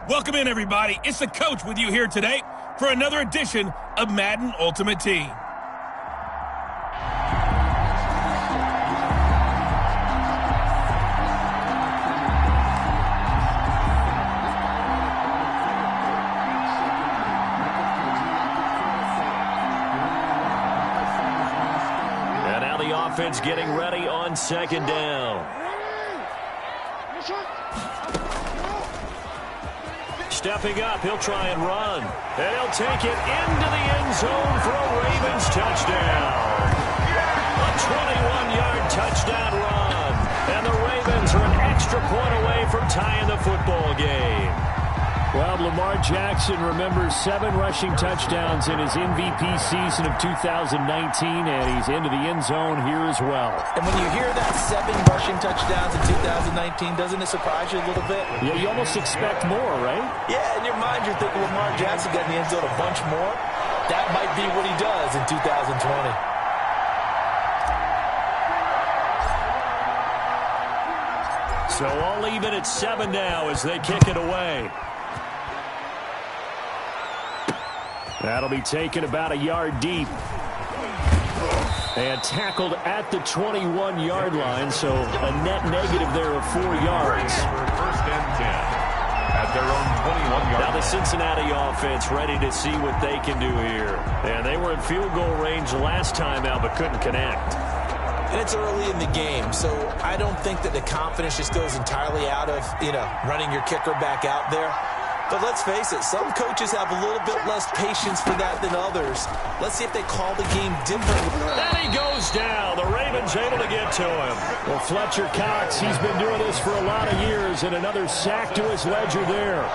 Welcome in, everybody. It's the coach with you here today for another edition of Madden Ultimate Team. And now the offense getting ready on second down. Stepping up, he'll try and run. And he'll take it into the end zone for a Ravens touchdown. A 21-yard touchdown run. And the Ravens are an extra point away from tying the football game. Well, Lamar Jackson remembers 7 rushing touchdowns in his MVP season of 2019, and he's into the end zone here as well. And when you hear that 7 rushing touchdowns in 2019, doesn't it surprise you a little bit? Yeah, you almost expect more, right? Yeah, in your mind you're thinking Lamar Jackson got in the end zone a bunch more. That might be what he does in 2020. So all even at 7 now as they kick it away. That'll be taken about a yard deep. And tackled at the 21-yard line, so a net negative there of 4 yards. First and 10 at their own 21-yard. Now the Cincinnati offense ready to see what they can do here. And they were in field goal range last time out, but couldn't connect. And it's early in the game, so I don't think that the confidence just goes entirely out of, running your kicker back out there. But let's face it, some coaches have a little bit less patience for that than others. Let's see if they call the game differently. And he goes down. The Ravens able to get to him. Well, Fletcher Cox, he's been doing this for a lot of years, and another sack to his ledger there.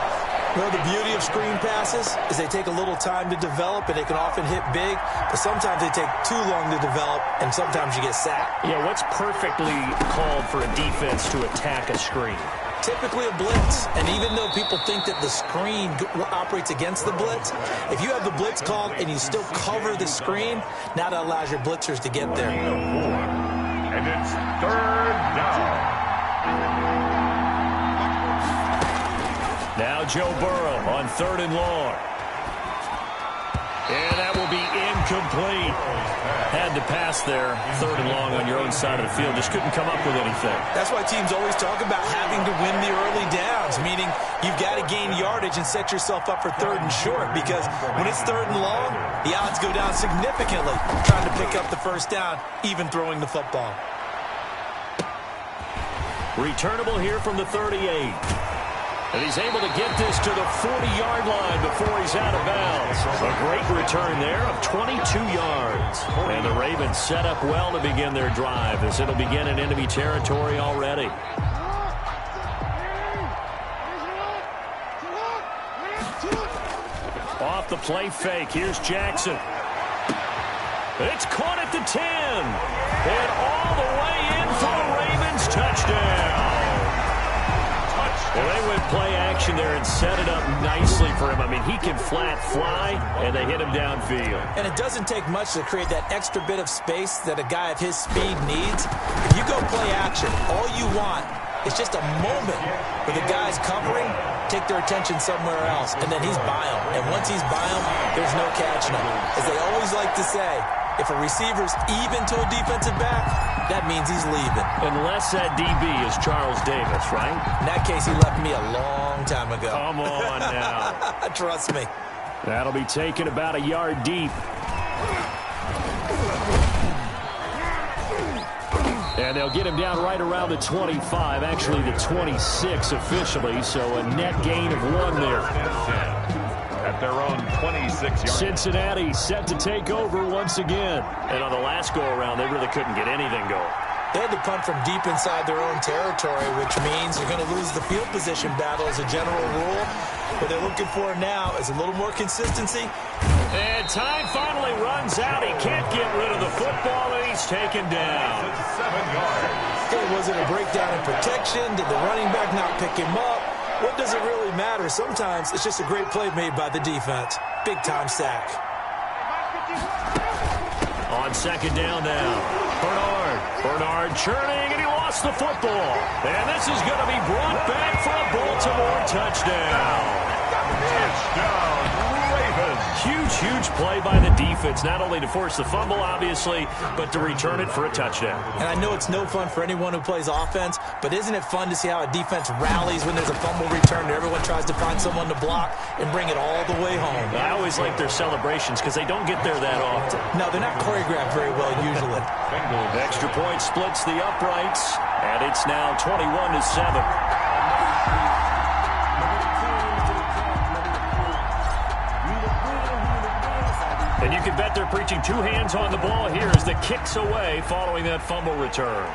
Well, the beauty of screen passes is they take a little time to develop, and they can often hit big, but sometimes they take too long to develop, and sometimes you get sacked. Yeah, what's perfectly called for a defense to attack a screen? Typically a blitz, and even though people think that the screen operates against the blitz, if you have the blitz called and you still cover the screen, now that allows your blitzers to get there. And it's third down. Now Joe Burrow on 3rd and long. And that will be incomplete. Had to pass there, 3rd and long on your own side of the field. Just couldn't come up with anything. That's why teams always talk about having to win the early downs, meaning you've got to gain yardage and set yourself up for 3rd and short, because when it's 3rd and long, the odds go down significantly trying to pick up the first down, even throwing the football. Returnable here from the 38. And he's able to get this to the 40-yard line before he's out of bounds. A great return there of 22 yards. And the Ravens set up well to begin their drive as it'll begin in enemy territory already. Off the play fake. Here's Jackson. It's caught at the 10. And all the way in for the Ravens touchdown. Well, they went play action there and set it up nicely for him. I mean, he can flat fly, and they hit him downfield. And it doesn't take much to create that extra bit of space that a guy of his speed needs. If you go play action, all you want is just a moment where the guy's covering, take their attention somewhere else, and then he's by him. And once he's by him, there's no catching him. As they always like to say, if a receiver's even to a defensive back, that means he's leaving. Unless that DB is Charles Davis, right? In that case, he left me a long time ago. Come on now. Trust me. That'll be taken about a yard deep. And they'll get him down right around the 25, actually the 26 officially, so a net gain of 1 there. At their own 26-yard. Cincinnati set to take over once again. And on the last go-around, they really couldn't get anything going. They had to punt from deep inside their own territory, which means you're going to lose the field position battle as a general rule. What they're looking for now is a little more consistency. And time finally runs out. He can't get rid of the football, and he's taken down. 7 yards. Okay, was it a breakdown in protection? Did the running back not pick him up? What does it really matter? Sometimes it's just a great play made by the defense. Big-time sack. On second down now. Bernard churning, and he lost across the football. And this is going to be brought back for a Baltimore touchdown. Touchdown, Ravens. Huge play by the defense, not only to force the fumble, obviously, but to return it for a touchdown. And I know it's no fun for anyone who plays offense, but isn't it fun to see how a defense rallies when there's a fumble return and everyone tries to find someone to block and bring it all the way home? I always like their celebrations because they don't get there that often. No, they're not choreographed very well usually. Extra point splits the uprights, and it's now 21-7. And you can bet they're preaching two hands on the ball here as the kick's away following that fumble return.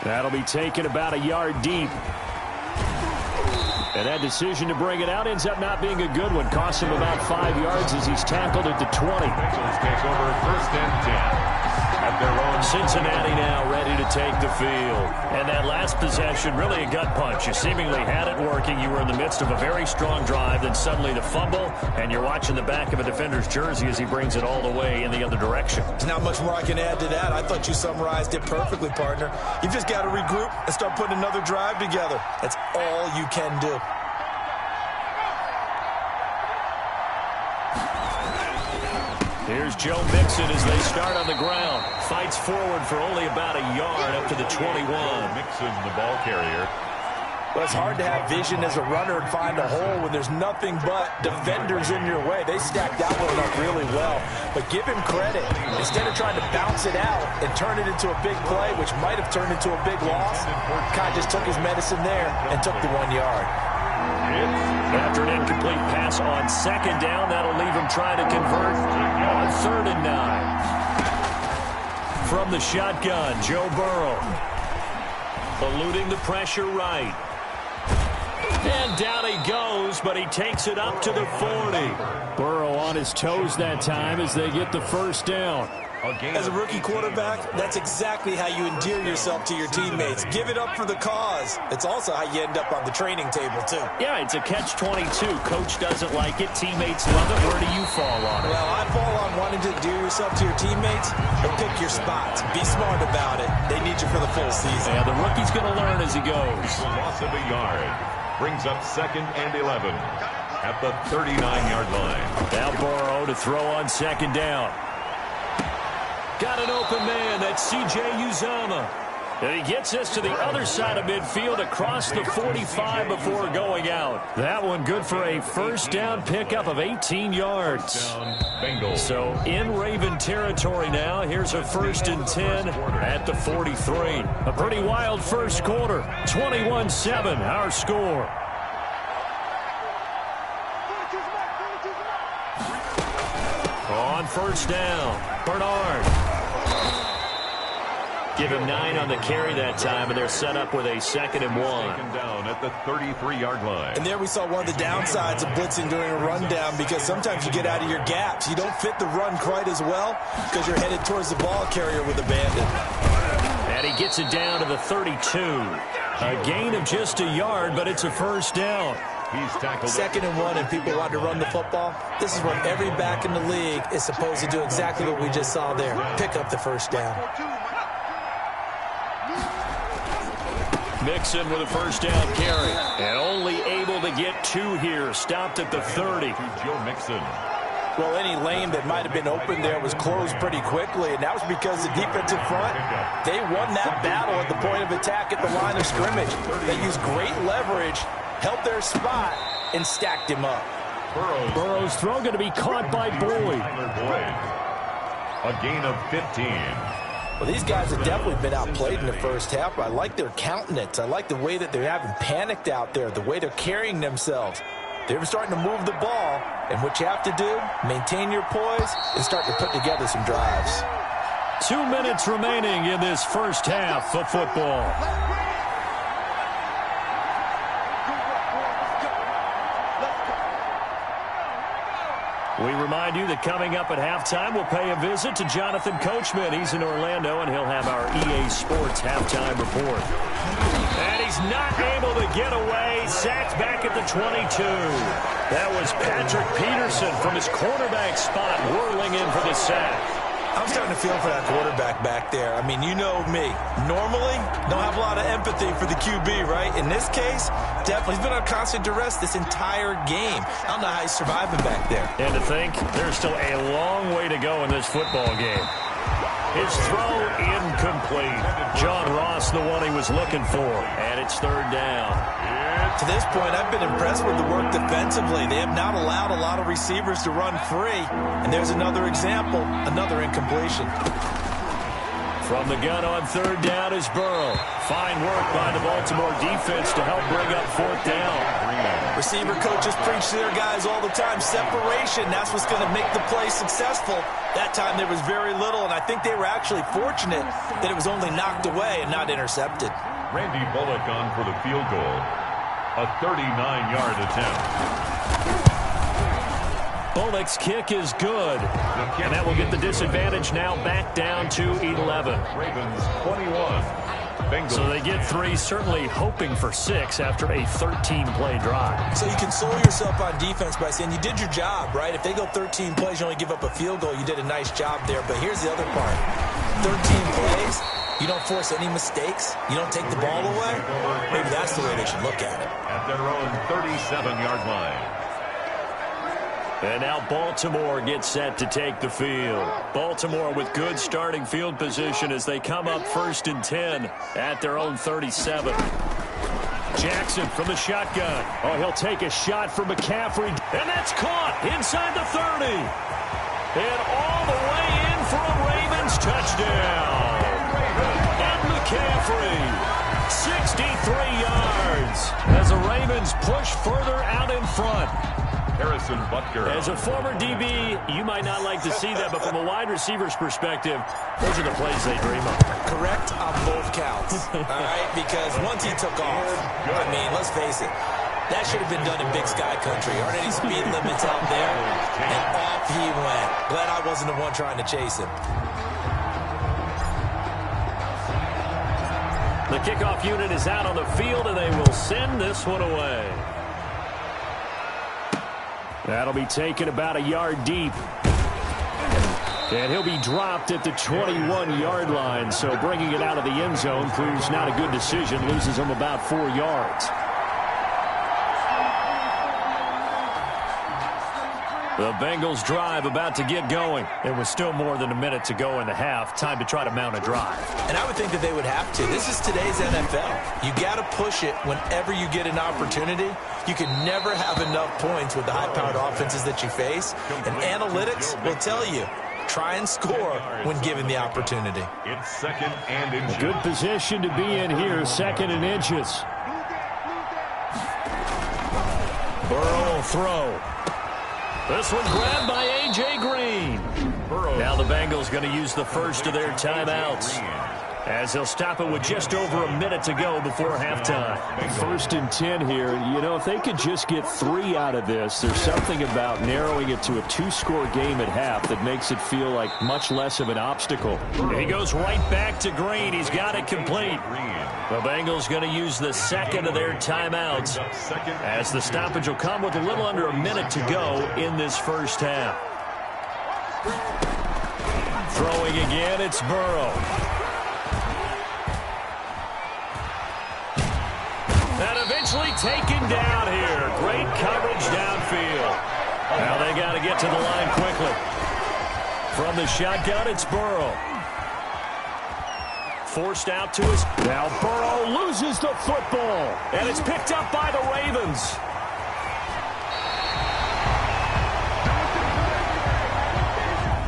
That'll be taken about a yard deep. And that decision to bring it out ends up not being a good one. Costs him about 5 yards as he's tackled at the 20. Bengals take over 1st and 10. At their own Cincinnati now ready to take the field. And that last possession, really a gut punch. You seemingly had it working. You were in the midst of a very strong drive. Then suddenly the fumble, and you're watching the back of a defender's jersey as he brings it all the way in the other direction. There's not much more I can add to that. I thought you summarized it perfectly, partner. You've just got to regroup and start putting another drive together. That's all you can do. Here's Joe Mixon as they start on the ground. Fights forward for only about a yard up to the 21. Mixon, the ball carrier. Well, it's hard to have vision as a runner and find a hole when there's nothing but defenders in your way. They stacked that one up really well. But give him credit. Instead of trying to bounce it out and turn it into a big play, which might have turned into a big loss, kind of just took his medicine there and took the 1 yard. After an incomplete pass on 2nd down, that'll leave him trying to convert on 3rd and 9. From the shotgun, Joe Burrow. Eluding the pressure right. And down he goes, but he takes it up to the 40. Burrow on his toes that time as they get the 1st down. As a rookie quarterback, that's exactly how you endear yourself to your teammates. Give it up for the cause. It's also how you end up on the training table, too. Yeah, it's a catch-22. Coach doesn't like it. Teammates love it. Where do you fall on it? Well, I fall on wanting to endear yourself to your teammates, but pick your spots. Be smart about it. They need you for the full season. Yeah, the rookie's going to learn as he goes. Loss of a yard. Brings up 2nd and 11 at the 39-yard line. Now Burrow to throw on 2nd down. Got an open man. That's C.J. Uzomah. And he gets us to the other side of midfield across the 45 before going out. That one good for a 1st down pickup of 18 yards. Bengals. So in Raven territory now. Here's a 1st and 10 at the 43. A pretty wild first quarter. 21-7 our score. On 1st down, Bernard. Give him 9 on the carry that time, and they're set up with a 2nd and 1. Taken down at the 33-yard line. And there we saw one of the downsides of blitzing during a rundown, because sometimes you get out of your gaps. You don't fit the run quite as well because you're headed towards the ball carrier with a bandit. And he gets it down to the 32. A gain of just a yard, but it's a 1st down. He's tackled. 2nd and 1, and people want to run the football. This is what every back in the league is supposed to do, exactly what we just saw there. Pick up the 1st down. Mixon with a 1st down carry. And only able to get 2 here. Stopped at the 30. Joe Mixon. Well, any lane that might have been open there was closed pretty quickly, and that was because the defensive front, they won that battle at the point of attack at the line of scrimmage. They used great leverage, held their spot, and stacked him up. Burrow's throw going to be caught by Boyd. A gain of 15. Well, these guys have definitely been outplayed in the first half, but I like their countenance. I like the way that they haven't panicked out there, the way they're carrying themselves. They're starting to move the ball, and what you have to do, maintain your poise and start to put together some drives. 2 minutes remaining in this first half of football. We remind you that coming up at halftime, we'll pay a visit to Jonathan Coachman. He's in Orlando, and he'll have our EA Sports halftime report. And he's not able to get away. Sacked back at the 22. That was Patrick Peterson from his cornerback spot whirling in for the sack. I'm starting to feel for that quarterback back there. I mean, you know me. Normally, don't have a lot of empathy for the QB, right? In this case, definitely. He's been on constant duress this entire game. I don't know how he's surviving back there. And to think, there's still a long way to go in this football game. His throw incomplete. John Ross, the one he was looking for. And it's third down. To this point, I've been impressed with the work defensively. They have not allowed a lot of receivers to run free. And there's another example, another incompletion. From the gun on third down is Burrow. Fine work by the Baltimore defense to help bring up fourth down. Receiver coaches preach to their guys all the time. Separation, that's what's going to make the play successful. That time there was very little, and I think they were actually fortunate that it was only knocked away and not intercepted. Randy Bullock on for the field goal. A 39-yard attempt. Bullock's kick is good. And that will get the disadvantage now back down to 11. Ravens 21. Bengals. So they get 3, certainly hoping for 6 after a 13-play drive. So you console yourself on defense by saying you did your job, right? If they go 13 plays, you only give up a field goal, you did a nice job there. But here's the other part. 13 plays, you don't force any mistakes, you don't take the ball away. Maybe that's the way they should look at it. At their own 37-yard line. And now Baltimore gets set to take the field. Baltimore with good starting field position as they come up 1st and 10 at their own 37. Jackson from the shotgun. Oh, he'll take a shot from McCaffrey. And that's caught inside the 30. And all the way in for a Ravens touchdown. And McCaffrey, 63 yards as the Ravens push further out in front. Harrison Butker. As a former DB, you might not like to see that, but from a wide receiver's perspective, those are the plays they dream of. Correct on both counts, all right? Because once he took off, I mean, let's face it, that should have been done in Big Sky Country. Aren't any speed limits out there? And off he went. Glad I wasn't the one trying to chase him. The kickoff unit is out on the field, and they will send this one away. That'll be taken about a yard deep. And he'll be dropped at the 21-yard line. So bringing it out of the end zone proves not a good decision. Loses him about 4 yards. The Bengals drive about to get going. It was still more than a minute to go in the half. Time to try to mount a drive. And I would think that they would have to. This is today's NFL. You got to push it whenever you get an opportunity. You can never have enough points with the high-powered offenses that you face. And analytics will tell you, try and score when given the opportunity. It's 2nd and inches. A good position to be in here, 2nd and inches. Burrow will throw. This one grabbed by A.J. Green. Now the Bengals going to use the first of their timeouts, as they'll stop it with just over a minute to go before halftime. 1st and 10 here. You know, if they could just get 3 out of this, there's something about narrowing it to a 2-score game at half that makes it feel like much less of an obstacle. He goes right back to Green. He's got it complete. The Bengals going to use the second of their timeouts, as the stoppage will come with a little under a minute to go in this first half. Throwing again, it's Burrow. And eventually taken down here. Great coverage downfield. Now they got to get to the line quickly. From the shotgun, it's Burrow. Forced out to his... Now Burrow loses the football. And it's picked up by the Ravens.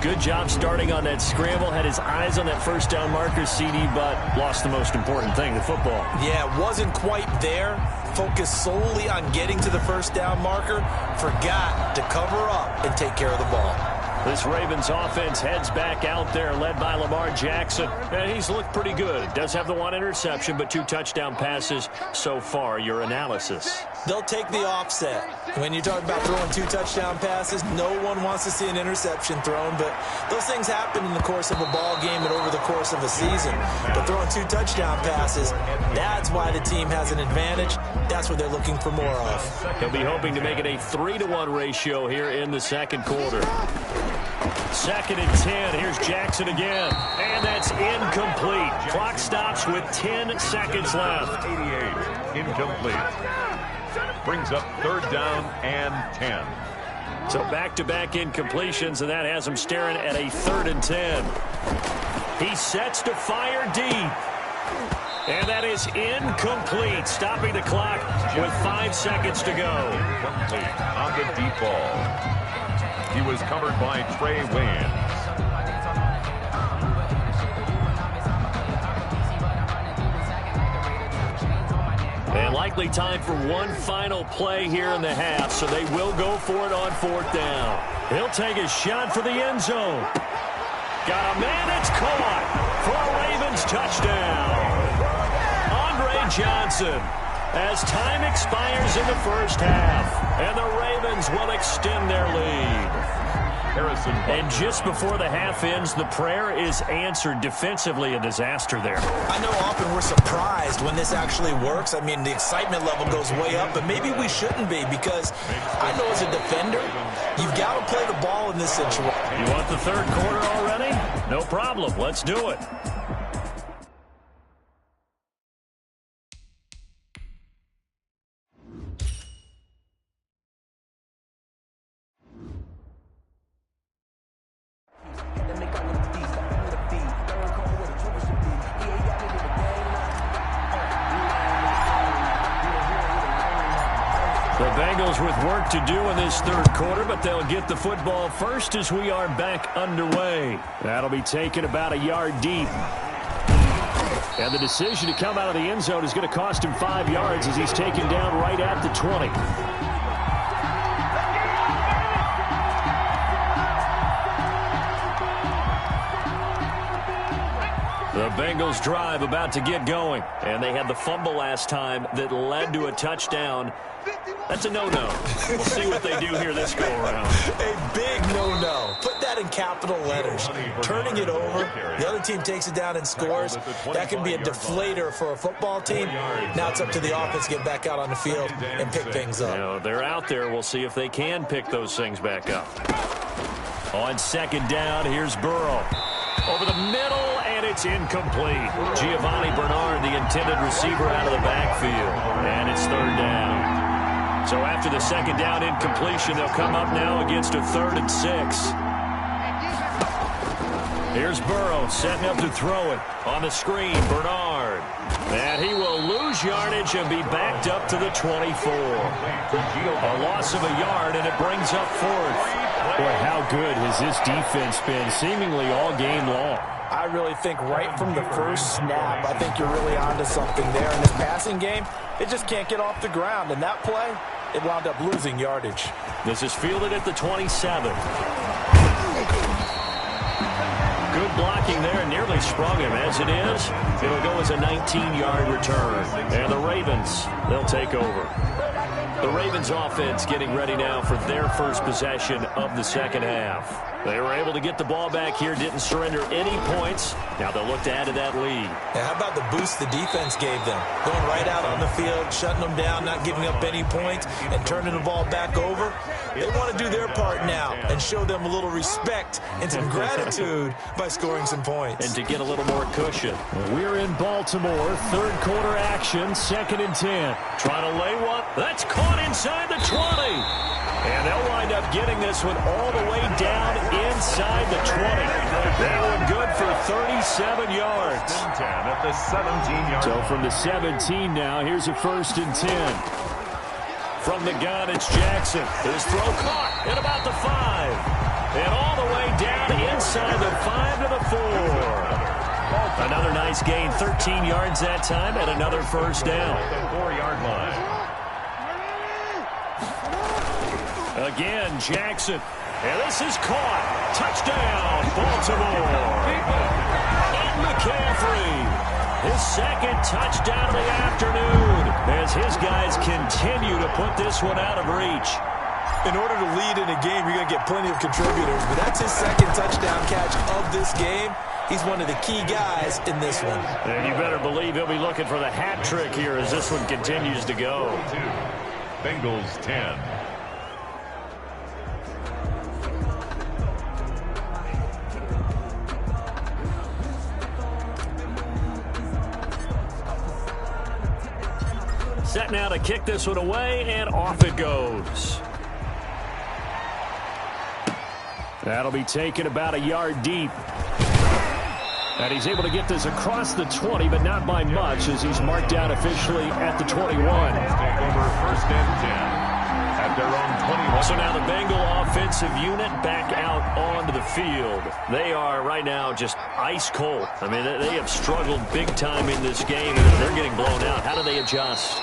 Good job starting on that scramble. Had his eyes on that first down marker, CD, but lost the most important thing, the football. Yeah, wasn't quite there. Focused solely on getting to the first down marker. Forgot to cover up and take care of the ball. This Ravens offense heads back out there, led by Lamar Jackson. And he's looked pretty good. Does have the 1 interception, but 2 touchdown passes so far. Your analysis? They'll take the offset. When you talk about throwing 2 touchdown passes, no one wants to see an interception thrown, but those things happen in the course of a ball game and over the course of a season. But throwing 2 touchdown passes, that's why the team has an advantage. That's what they're looking for more of. He'll be hoping to make it a 3-to-1 ratio here in the second quarter. 2nd and 10. Here's Jackson again. And that's incomplete. Clock stops with 10 seconds left. 88, incomplete. Brings up 3rd down and 10. So back-to-back incompletions, and that has him staring at a 3rd and 10. He sets to fire deep. And that is incomplete, stopping the clock with 5 seconds to go. Incomplete on the deep ball. He was covered by Trey Wayans. And likely time for one final play here in the half, so they will go for it on 4th down. He'll take a shot for the end zone. Got a man, it's caught for a Ravens touchdown. Johnson, as time expires in the first half, and the Ravens will extend their lead. And just before the half ends, the prayer is answered. Defensively, a disaster there. I know often we're surprised when this actually works. I mean, the excitement level goes way up, but maybe we shouldn't be, because I know as a defender, you've got to play the ball in this situation. You want the 3rd quarter already? No problem. Let's do it. The Bengals with work to do in this 3rd quarter, but they'll get the football first as we are back underway. That'll be taken about a yard deep. And the decision to come out of the end zone is going to cost him 5 yards as he's taken down right at the 20. The Bengals drive about to get going. And they had the fumble last time that led to a touchdown. That's a no-no. We'll see what they do here this go-around. A big no-no. Put that in capital letters. Turning it over, the other team takes it down and scores. That can be a deflator for a football team. Now it's up to the offense to get back out on the field and pick things up. You know, they're out there. We'll see if they can pick those things back up. On 2nd down, here's Burrow. Over the middle, and it's incomplete. Giovanni Bernard, the intended receiver, out of the backfield. And it's 3rd down. So after the 2nd down incompletion, they'll come up now against a 3rd and 6. Here's Burrow setting up to throw it. On the screen, Bernard. And he will lose yardage and be backed up to the 24. A loss of a yard, and it brings up 4th. Boy, how good has this defense been seemingly all game long? I really think right from the first snap, I think you're really onto something there. In this passing game, it just can't get off the ground. And that play, it wound up losing yardage. This is fielded at the 27. Good blocking there, nearly sprung him. As it is, it'll go as a 19-yard return. And the Ravens, they'll take over. The Ravens offense getting ready now for their first possession of the 2nd half. They were able to get the ball back here, didn't surrender any points. Now they'll look to add to that lead. Now, how about the boost the defense gave them? Going right out on the field, shutting them down, not giving up any points, and turning the ball back over. They want to do their part now and show them a little respect and some gratitude by scoring some points. And to get a little more cushion. We're in Baltimore, 3rd quarter action, 2nd and 10. Trying to lay one. That's caught inside the 20. And they'll wind up getting this one all the way down inside the 20. That one good for 37 yards. At the 17-yard. So from the 17 now, here's a 1st and 10. From the gun, it's Jackson. His throw caught at about the 5. And all the way down inside the 5 to the 4. Another nice gain, 13 yards that time, and another 1st down. The 4-yard line. Again, Jackson. And this is caught. Touchdown, Baltimore. And McCaffrey. His 2nd touchdown of the afternoon as his guys continue to put this one out of reach. In order to lead in a game, you're going to get plenty of contributors, but that's his 2nd touchdown catch of this game. He's one of the key guys in this one. And you better believe he'll be looking for the hat trick here as this one continues to go. Bengals 10. Set now to kick this one away, and off it goes. That'll be taken about a yard deep. And he's able to get this across the 20, but not by much, as he's marked out officially at the 21. Take over 1st and 10 at their own 21. So now the Bengal offensive unit back out onto the field. They are right now just ice cold. I mean, they have struggled big time in this game, and they're getting blown out. How do they adjust?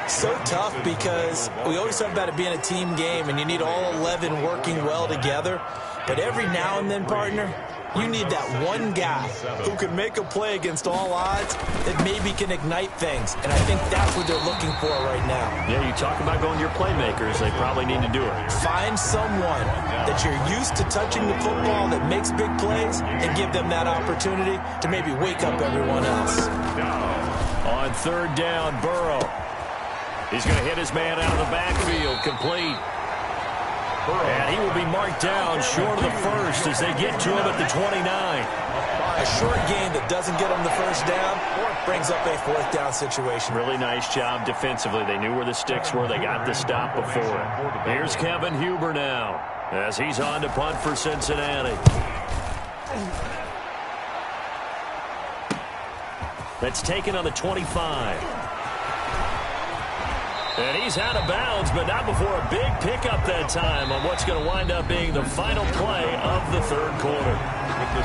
So tough, because we always talk about it being a team game, and you need all 11 working well together. But every now and then, partner, you need that one guy who can make a play against all odds that maybe can ignite things. And I think that's what they're looking for right now. Yeah, you talk about going to your playmakers. They probably need to do it. Find someone that you're used to touching the football that makes big plays and give them that opportunity to maybe wake up everyone else. On 3rd down, Burrow. He's going to hit his man out of the backfield, complete. And he will be marked down short of the first as they get to him at the 29. A short gain that doesn't get them the first down brings up a 4th down situation. Really nice job defensively. They knew where the sticks were. They got the stop before it. Here's Kevin Huber now as he's on to punt for Cincinnati. That's taken on the 25. And he's out of bounds, but not before a big pickup that time on what's going to wind up being the final play of the 3rd quarter.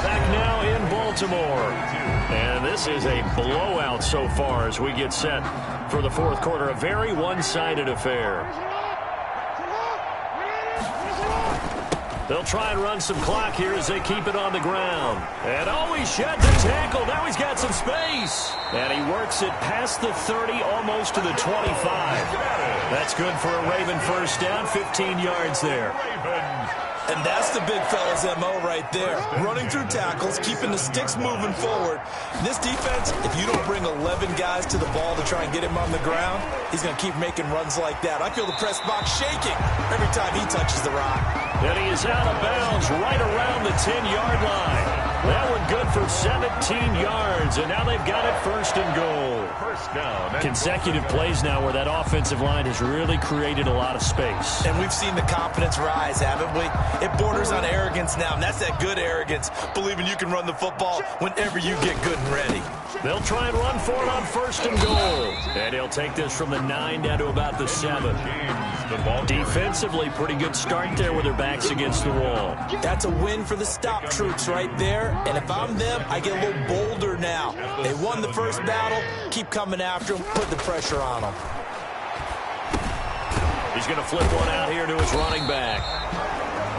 Back now in Baltimore. And this is a blowout so far as we get set for the 4th quarter. A very one-sided affair. They'll try and run some clock here as they keep it on the ground. And he sheds a tackle. Now he's got some space. And he works it past the 30, almost to the 25. That's good for a Raven first down, 15 yards there. And that's the big fella's MO right there. Running through tackles, keeping the sticks moving forward. This defense, if you don't bring 11 guys to the ball to try and get him on the ground, he's going to keep making runs like that. I feel the press box shaking every time he touches the rock. And he is out of bounds right around the 10-yard line. That one good for 17 yards, and now they've got it 1st and goal. First down. Consecutive plays now where that offensive line has really created a lot of space. And we've seen the confidence rise, haven't we? It borders on arrogance now, and that's that good arrogance, believing you can run the football whenever you get good and ready. They'll try and run for it on 1st and goal. And he'll take this from the 9 down to about the 7. Defensively, pretty good start there with their backs against the wall. That's a win for the stop troops right there. And if I'm them, I get a little bolder now. They won the first battle. Keep coming after them. Put the pressure on them. He's going to flip one out here to his running back.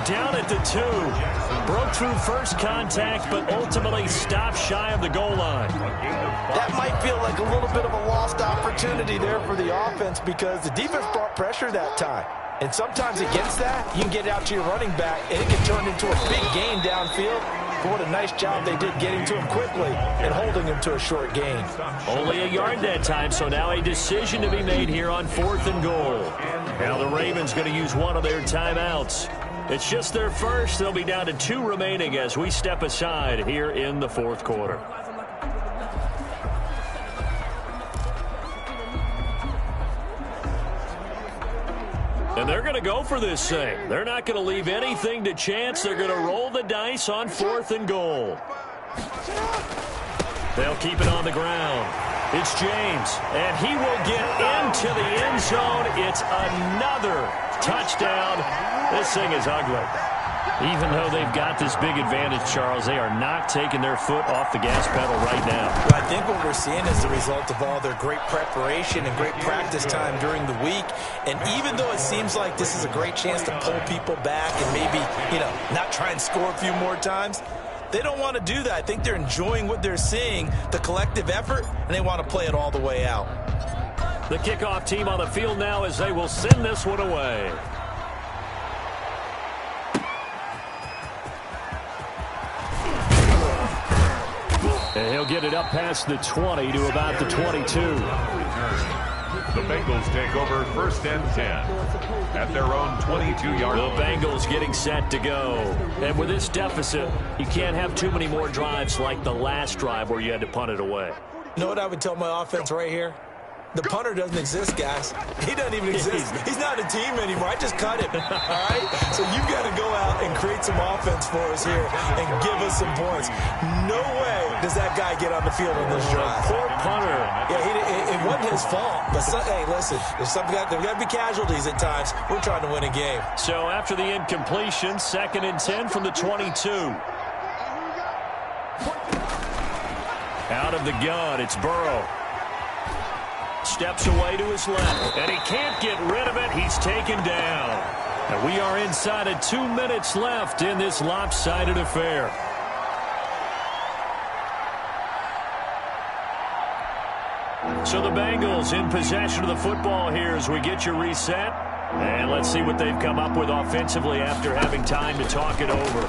Down at the 2. Broke through first contact, but ultimately stopped shy of the goal line. That might feel like a little bit of a lost opportunity there for the offense, because the defense brought pressure that time. And sometimes against that, you can get out to your running back, and it can turn into a big gain downfield. But what a nice job they did getting to him quickly and holding him to a short gain. Only a yard that time, so now a decision to be made here on 4th and goal. Now the Ravens going to use one of their timeouts. It's just their first. They'll be down to 2 remaining as we step aside here in the 4th quarter. And they're going to go for this thing. They're not going to leave anything to chance. They're going to roll the dice on 4th and goal. They'll keep it on the ground. It's James, and he will get into the end zone. It's another touchdown. This thing is ugly. Even though they've got this big advantage, Charles, they are not taking their foot off the gas pedal right now. I think what we're seeing is the result of all their great preparation and great practice time during the week. And even though it seems like this is a great chance to pull people back and maybe, not try and score a few more times, they don't want to do that. I think they're enjoying what they're seeing, the collective effort, and they want to play it all the way out. The kickoff team on the field now as they will send this one away. And he'll get it up past the 20 to about the 22. The Bengals take over 1st and 10 at their own 22-yard line. The Bengals getting set to go. And with this deficit, you can't have too many more drives like the last drive where you had to punt it away. You know what I would tell my offense right here? The punter doesn't exist, guys. He doesn't even exist. He's not a team anymore. I just cut him, all right? So you've got to go out and create some offense for us here and give us some points. No way does that guy get on the field on this drive. Poor punter. Yeah, it wasn't his fault. But, hey, listen, there's got to be casualties at times. We're trying to win a game. So after the incompletion, 2nd and 10 from the 22. Out of the gun, it's Burrow. Steps away to his left, and he can't get rid of it. He's taken down. And we are inside of 2 minutes left in this lopsided affair. So the Bengals in possession of the football here as we get you reset. And let's see what they've come up with offensively after having time to talk it over.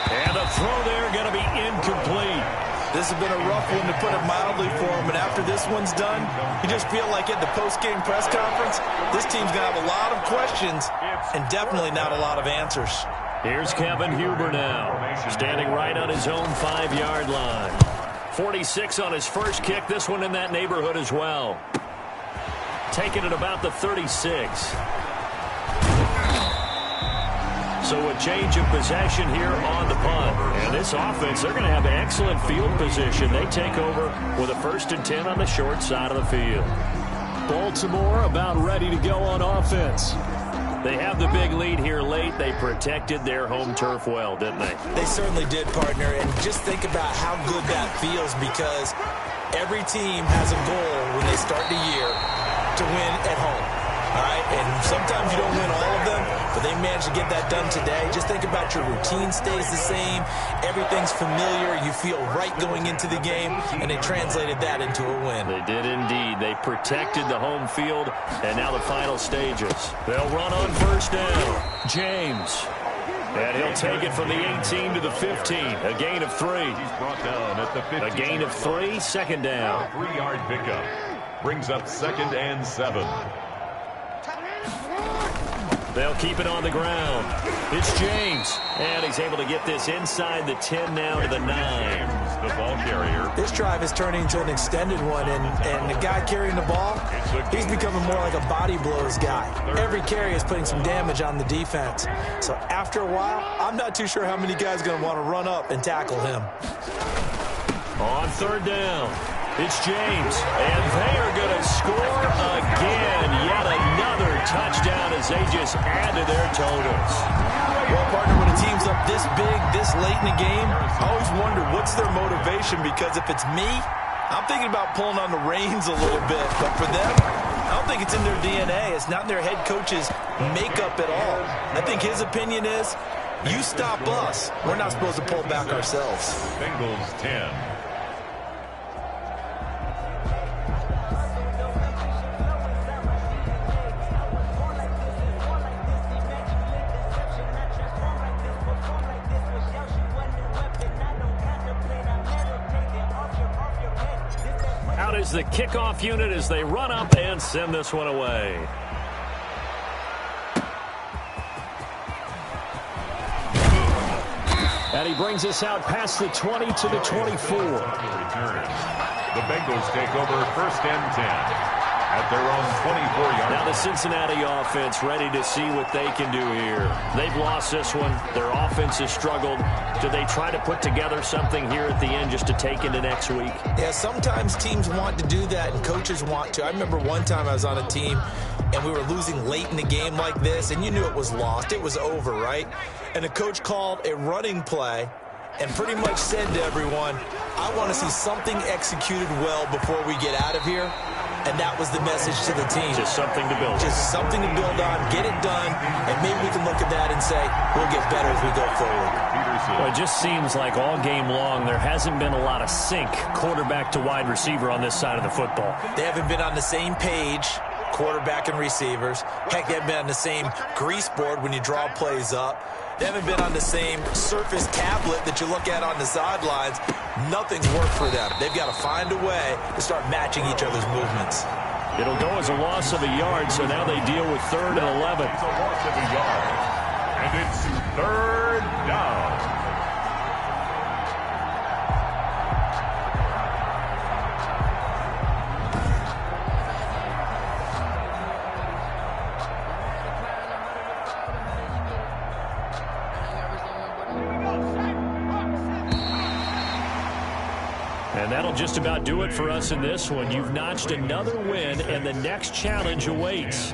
And the throw there going to be incomplete. This has been a rough one, to put it mildly, for him. And after this one's done, you just feel like at the post-game press conference, this team's going to have a lot of questions and definitely not a lot of answers. Here's Kevin Huber now, standing right on his own 5-yard line. 46 on his first kick, this one in that neighborhood as well. Taking it about the 36. So a change of possession here on the punt. And this offense, they're going to have excellent field position. They take over with a 1st and 10 on the short side of the field. Baltimore about ready to go on offense. They have the big lead here late. They protected their home turf well, didn't they? They certainly did, partner. And just think about how good that feels, because every team has a goal when they start the year to win at home. All right, and sometimes you don't win all of them, but they managed to get that done today. Just think about your routine stays the same. Everything's familiar. You feel right going into the game, and they translated that into a win. They did indeed. They protected the home field, and now the final stages. They'll run on 1st down. James. And he'll take it from the 18 to the 15. A gain of 3. He's brought down at the 15. A gain of 3, 2nd down. 3-yard pickup. Brings up 2nd and 7. They'll keep it on the ground. It's James. And he's able to get this inside the 10 now to the 9. The ball carrier. This drive is turning into an extended one, and the guy carrying the ball, he's becoming more like a body blows guy. Every carry is putting some damage on the defense. So after a while, I'm not too sure how many guys are going to want to run up and tackle him. On 3rd down, it's James. And they are going to score again. Yet another touchdown as they just add to their totals. Well, partner, when a team's up this big, this late in the game, I always wonder what's their motivation, because if it's me, I'm thinking about pulling on the reins a little bit. But for them, I don't think it's in their DNA. It's not in their head coach's makeup at all. I think his opinion is, you stop us, we're not supposed to pull back ourselves. Bengals 10. Is the kickoff unit as they run up and send this one away. And he brings us out past the 20 to the 24. The Bengals take over 1st and 10 at their own 24-yard. Now the Cincinnati offense ready to see what they can do here. They've lost this one. Their offense has struggled. Do they try to put together something here at the end just to take into next week? Yeah, sometimes teams want to do that and coaches want to. I remember one time I was on a team and we were losing late in the game like this, and you knew it was lost. It was over, right? And the coach called a running play and pretty much said to everyone, I want to see something executed well before we get out of here. And that was the message to the team. Just something to build. Just something to build on, get it done, and maybe we can look at that and say, we'll get better as we go forward. Well, it just seems like all game long there hasn't been a lot of sync quarterback to wide receiver on this side of the football. They haven't been on the same page, quarterback and receivers. Heck, they haven't been on the same grease board when you draw plays up. They haven't been on the same surface tablet that you look at on the sidelines. Nothing's worked for them. They've got to find a way to start matching each other's movements. It'll go as a loss of a yard, so now they deal with 3rd and 11. It's a loss of a yard, and it's 3rd down. And that'll just about do it for us in this one. You've notched another win, and the next challenge awaits.